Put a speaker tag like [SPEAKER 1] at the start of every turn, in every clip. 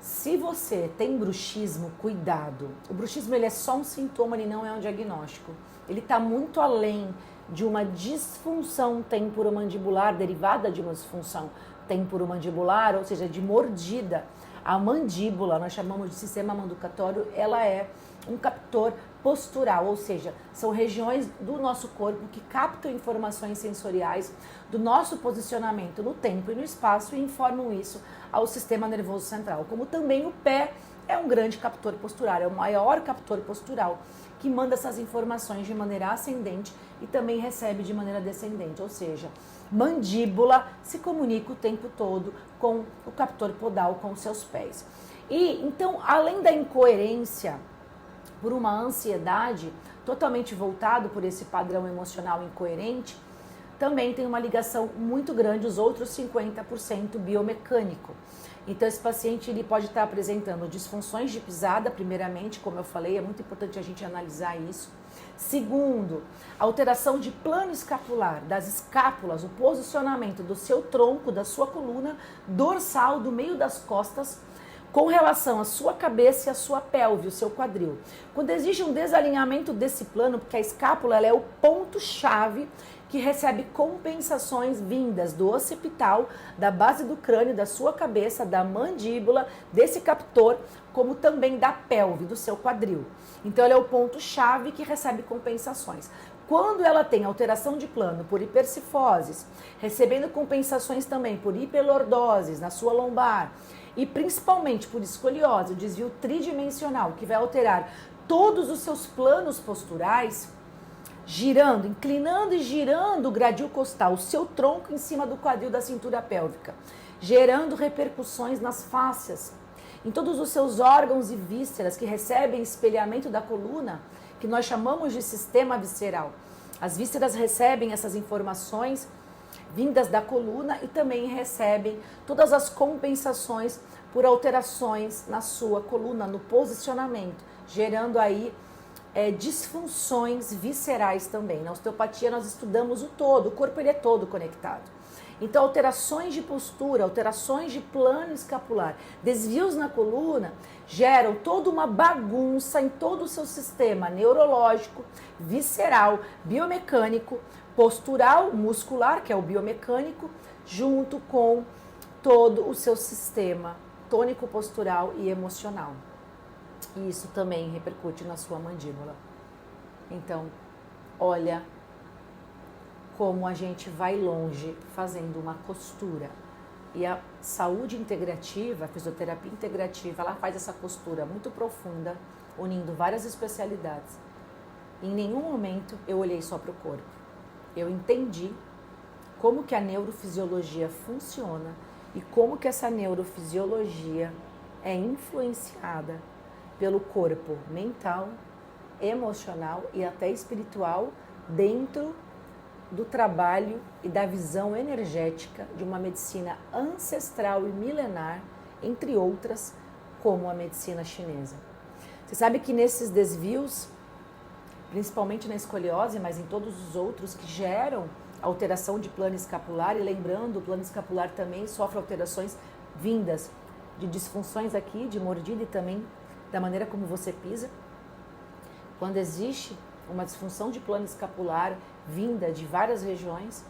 [SPEAKER 1] Se você tem bruxismo, cuidado. O bruxismo ele é só um sintoma, ele não é um diagnóstico. Ele está muito além de uma disfunção temporomandibular derivada de uma disfunção temporomandibular, ou seja, de mordida. A mandíbula, nós chamamos de sistema manducatório, ela é um captor postural, ou seja, são regiões do nosso corpo que captam informações sensoriais do nosso posicionamento no tempo e no espaço e informam isso ao sistema nervoso central. Como também o pé é um grande captor postural, é o maior captor postural que manda essas informações de maneira ascendente e também recebe de maneira descendente, ou seja, mandíbula se comunica o tempo todo com o captor podal, com os seus pés. E então, além da incoerência por uma ansiedade totalmente voltado por esse padrão emocional incoerente, também tem uma ligação muito grande, os outros 50% biomecânico. Então esse paciente ele pode estar apresentando disfunções de pisada, primeiramente, como eu falei, é muito importante a gente analisar isso. Segundo, alteração de plano escapular, das escápulas, o posicionamento do seu tronco, da sua coluna, dorsal, do meio das costas, com relação à sua cabeça e à sua pelve, o seu quadril. Quando existe um desalinhamento desse plano, porque a escápula ela é o ponto-chave que recebe compensações vindas do occipital, da base do crânio, da sua cabeça, da mandíbula, desse captor, como também da pelve, do seu quadril. Então, ele é o ponto-chave que recebe compensações. Quando ela tem alteração de plano por hipercifoses, recebendo compensações também por hiperlordoses na sua lombar, e principalmente por escoliose, o desvio tridimensional, que vai alterar todos os seus planos posturais, girando, inclinando e girando o gradil costal, o seu tronco em cima do quadril da cintura pélvica, gerando repercussões nas fáscias, em todos os seus órgãos e vísceras que recebem espelhamento da coluna, que nós chamamos de sistema visceral. As vísceras recebem essas informações vindas da coluna e também recebem todas as compensações por alterações na sua coluna, no posicionamento, gerando aí disfunções viscerais também. Na osteopatia nós estudamos o todo, o corpo ele é todo conectado. Então alterações de postura, alterações de plano escapular, desvios na coluna geram toda uma bagunça em todo o seu sistema neurológico, visceral, biomecânico, postural, muscular, que é o biomecânico, junto com todo o seu sistema tônico, postural e emocional. E isso também repercute na sua mandíbula. Então, olha como a gente vai longe fazendo uma costura. E a saúde integrativa, a fisioterapia integrativa, ela faz essa costura muito profunda, unindo várias especialidades. Em nenhum momento eu olhei só para o corpo. Eu entendi como que a neurofisiologia funciona e como que essa neurofisiologia é influenciada pelo corpo mental, emocional e até espiritual dentro do trabalho e da visão energética de uma medicina ancestral e milenar, entre outras, como a medicina chinesa. Você sabe que nesses desvios, principalmente na escoliose, mas em todos os outros que geram alteração de plano escapular, e lembrando, o plano escapular também sofre alterações vindas de disfunções aqui, de mordida e também da maneira como você pisa. Quando existe uma disfunção de plano escapular vinda de várias regiões,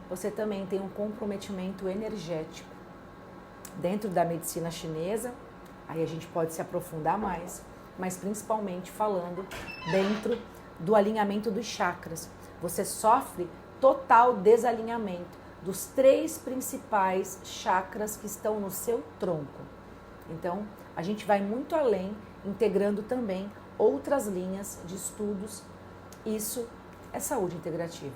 [SPEAKER 1] você também tem um comprometimento energético. Dentro da medicina chinesa, aí a gente pode se aprofundar mais, mas principalmente falando dentro do alinhamento dos chakras. Você sofre total desalinhamento dos 3 principais chakras que estão no seu tronco. Então, a gente vai muito além, integrando também outras linhas de estudos. Isso é saúde integrativa.